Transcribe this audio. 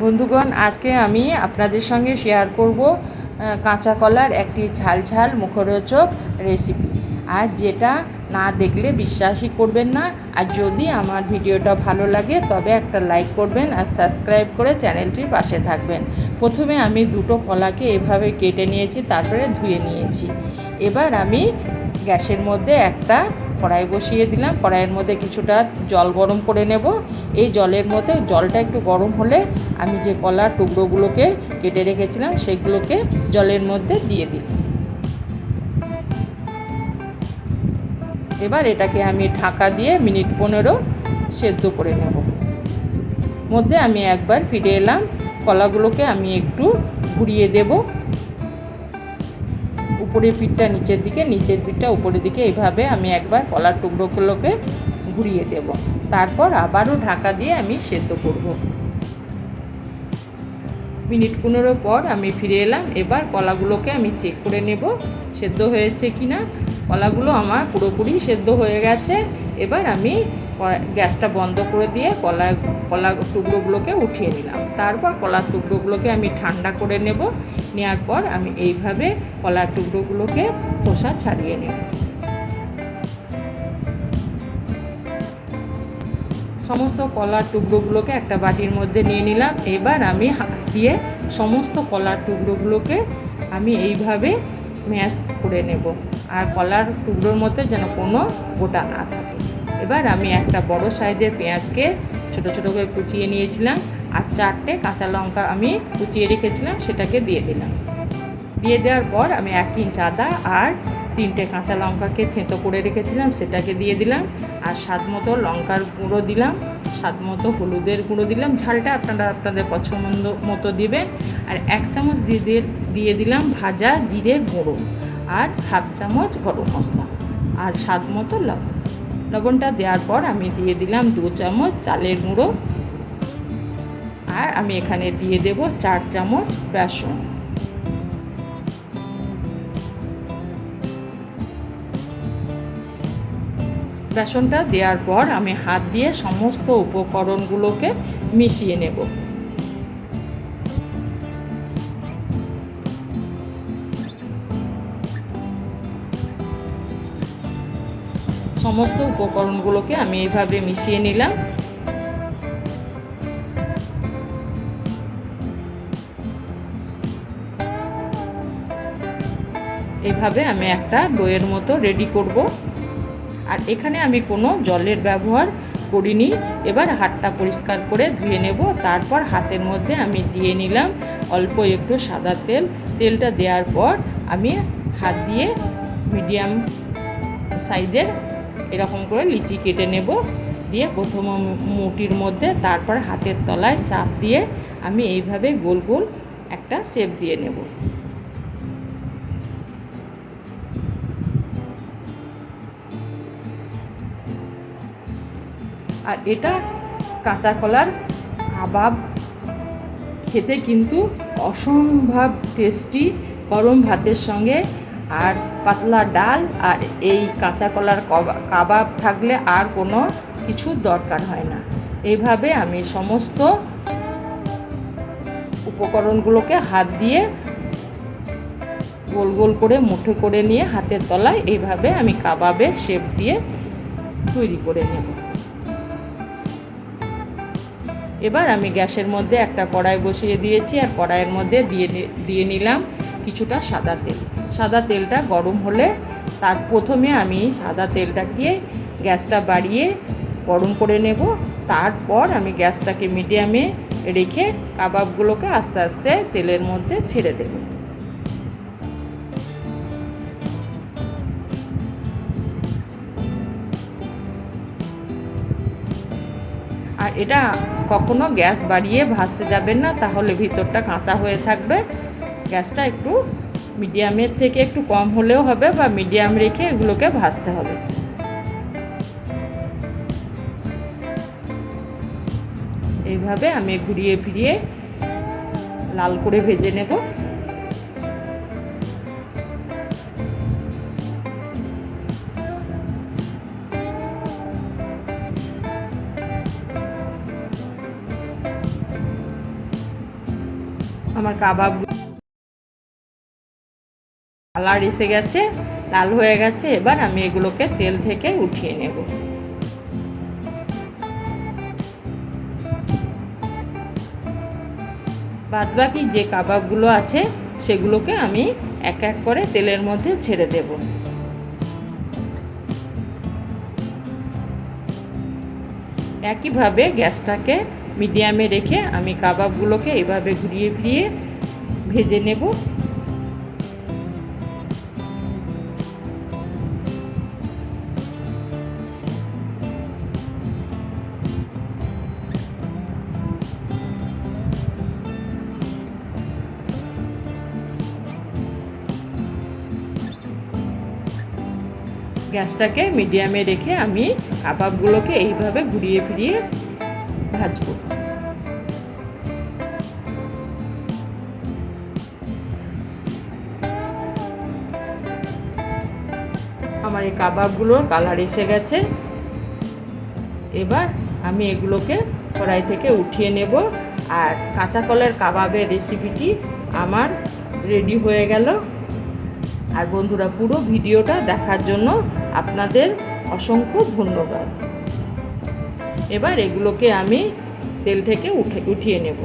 বন্ধুগণ, আজকে আমি আপনাদের সঙ্গে শেয়ার করব কাঁচা কলার একটি ঝাল ঝাল মুখরোচক রেসিপি। আর যেটা না দেখলে বিশ্বাসই করবেন না। আর যদি আমার ভিডিওটা ভালো লাগে তবে একটা লাইক করবেন আর সাবস্ক্রাইব করে চ্যানেলটির পাশে থাকবেন। প্রথমে আমি দুটো কলাকে এভাবে কেটে নিয়েছি, তারপরে ধুয়ে নিয়েছি। এবার আমি গ্যাসের মধ্যে একটা কড়াই বসিয়ে দিলাম। কড়াইয়ের মধ্যে কিছুটা জল গরম করে নেব। এই জলের মধ্যে জলটা একটু গরম হলে আমি যে কলার টুকরোগুলোকে কেটে রেখেছিলাম সেগুলোকে জলের মধ্যে দিয়ে দিলাম। এবার এটাকে আমি ঢাকা দিয়ে মিনিট 15 সেদ্ধ করে নেব। মধ্যে আমি একবার ফিরে এলাম। কলাগুলোকে আমি একটু ঘুরিয়ে দেব, উপরের পিঠটা নিচের দিকে, নিচের পিঠটা উপরের দিকে। এইভাবে আমি একবার কলার টুকরোগুলোকে ঘুরিয়ে দেব। তারপর আবারও ঢাকা দিয়ে আমি সেদ্ধ করব। মিনিট 15 পর আমি ফিরে এলাম। এবার কলাগুলোকে আমি চেক করে নেব সেদ্ধ হয়েছে কি না। কলাগুলো আমার পুরোপুরি সেদ্ধ হয়ে গেছে। এবার আমি গ্যাসটা বন্ধ করে দিয়ে কলা টুকরোগুলোকে উঠিয়ে নিলাম। তারপর কলার টুকরোগুলোকে আমি ঠান্ডা করে নেব। নেওয়ার পর আমি এইভাবে কলার টুকরোগুলোকে খোসা ছাড়িয়ে নেব। সমস্ত কলার টুকরোগুলোকে একটা বাটির মধ্যে নিয়ে নিলাম। এবার আমি হাত দিয়ে সমস্ত কলার টুকরোগুলোকে আমি এইভাবে ম্যাশ করে নেব, আর কলার টুকরোর মধ্যে যেন কোনো গোটা না থাকে। এবার আমি একটা বড় সাইজের পেঁয়াজকে ছোট ছোট করে কুচিয়ে নিয়েছিলাম, আর 4টে কাঁচা লঙ্কা আমি কুচিয়ে রেখেছিলাম সেটাকে দিয়ে দিলাম। দিয়ে দেওয়ার পর আমি 1 ইঞ্চ আদা আর 3টে কাঁচা লঙ্কাকে থেঁতো করে রেখেছিলাম সেটাকে দিয়ে দিলাম। আর স্বাদ মতো লঙ্কার গুঁড়ো দিলাম, স্বাদ মতো হলুদের গুঁড়ো দিলাম। ঝালটা আপনারা আপনাদের পছন্দ মতো দিবেন। আর 1 চামচ দিয়ে দিলাম ভাজা জিরের গুঁড়ো, আর 1/2 চামচ গরম মশলা, আর স্বাদ মতো লবণ। লবণটা দেওয়ার পর আমি দিয়ে দিলাম 2 চামচ চালের গুঁড়ো, আর আমি এখানে দিয়ে দেব 4 চামচ বেসন। বেসনটা দেওয়ার পর আমি হাত দিয়ে সমস্ত উপকরণগুলোকে মিশিয়ে নেব। সমস্ত উপকরণগুলোকে আমি এইভাবে মিশিয়ে নিলাম। এইভাবে আমি একটা ডোয়ের মতো রেডি করব। আর এখানে আমি কোনো জলের ব্যবহার করিনি। এবার হাতটা পরিষ্কার করে ধুয়ে নেব। তারপর হাতের মধ্যে আমি দিয়ে নিলাম অল্প একটু সাদা তেল। তেলটা দেওয়ার পর আমি হাত দিয়ে মিডিয়াম সাইজের এরকম করে লিচি কেটে নেব। দিয়ে প্রথম মুঠির মধ্যে, তারপর হাতের তলায় চাপ দিয়ে আমি এইভাবে গোল গোল একটা শেপ দিয়ে নেব। আর এটা কাঁচা কলার কাবাব, খেতে কিন্তু অসম্ভব টেস্টি। গরম ভাতের সঙ্গে আর পাতলা ডাল আর এই কাঁচা কলার কাবাব থাকলে আর কোনো কিছু দরকার হয় না। এইভাবে আমি সমস্ত উপকরণগুলোকে হাত দিয়ে গোল গোল করে মুঠো করে নিয়ে হাতের তলায় এইভাবে আমি কাবাবের শেপ দিয়ে তৈরি করে নেব। এবার আমি গ্যাসের মধ্যে একটা কড়াই বসিয়ে দিয়েছি, আর কড়াইয়ের মধ্যে দিয়ে নিলাম কিছুটা সাদা তেল। সাদা তেলটা গরম হলে তার প্রথমে আমি সাদা তেলটাকে গ্যাসটা বাড়িয়ে গরম করে নেব। তারপর আমি গ্যাসটাকে মিডিয়ামে রেখে কাবাবগুলোকে আস্তে আস্তে তেলের মধ্যে ছেড়ে দেব। আর এটা কখনো গ্যাস বাড়িয়ে ভাজতে যাবেন না, তাহলে ভিতরটা কাঁচা হয়ে থাকবে। গ্যাসটা একটু মিডিয়ামের থেকে একটু কম হলেও হবে, বা মিডিয়াম রেখে এগুলোকে ভাজতে হবে। এইভাবে আমি ঘুরিয়ে ফিরিয়ে লাল করে ভেজে নেব। আমার কাবাব কালার এসে গেছে, লাল হয়ে গেছে। এবার আমি এগুলোকে তেল থেকে উঠিয়ে নেব। বাদবাকি যে কাবাবগুলো আছে সেগুলোকে আমি এক এক করে তেলের মধ্যে ছেড়ে দেব। একইভাবে গ্যাসটাকে মিডিয়ামে রেখে আমি কাবাবগুলোকে এইভাবে ঘুরিয়ে ফিরিয়ে ভেজে নেব। গ্যাসটাকে মিডিয়ামে রেখে আমি কাবাবগুলোকে এইভাবে ঘুরিয়ে ফিরিয়ে ভাজবো। আমার এই কাবাবগুলোর কালার এসে গেছে। এবার আমি এগুলোকে কড়াই থেকে উঠিয়ে নেব। আর কাঁচা কলার কাবাবের রেসিপিটি আমার রেডি হয়ে গেল। আর বন্ধুরা, পুরো ভিডিওটা দেখার জন্য আপনাদের অসংখ্য ধন্যবাদ। এবার এগুলোকে আমি তেল থেকে উঠিয়ে নেব।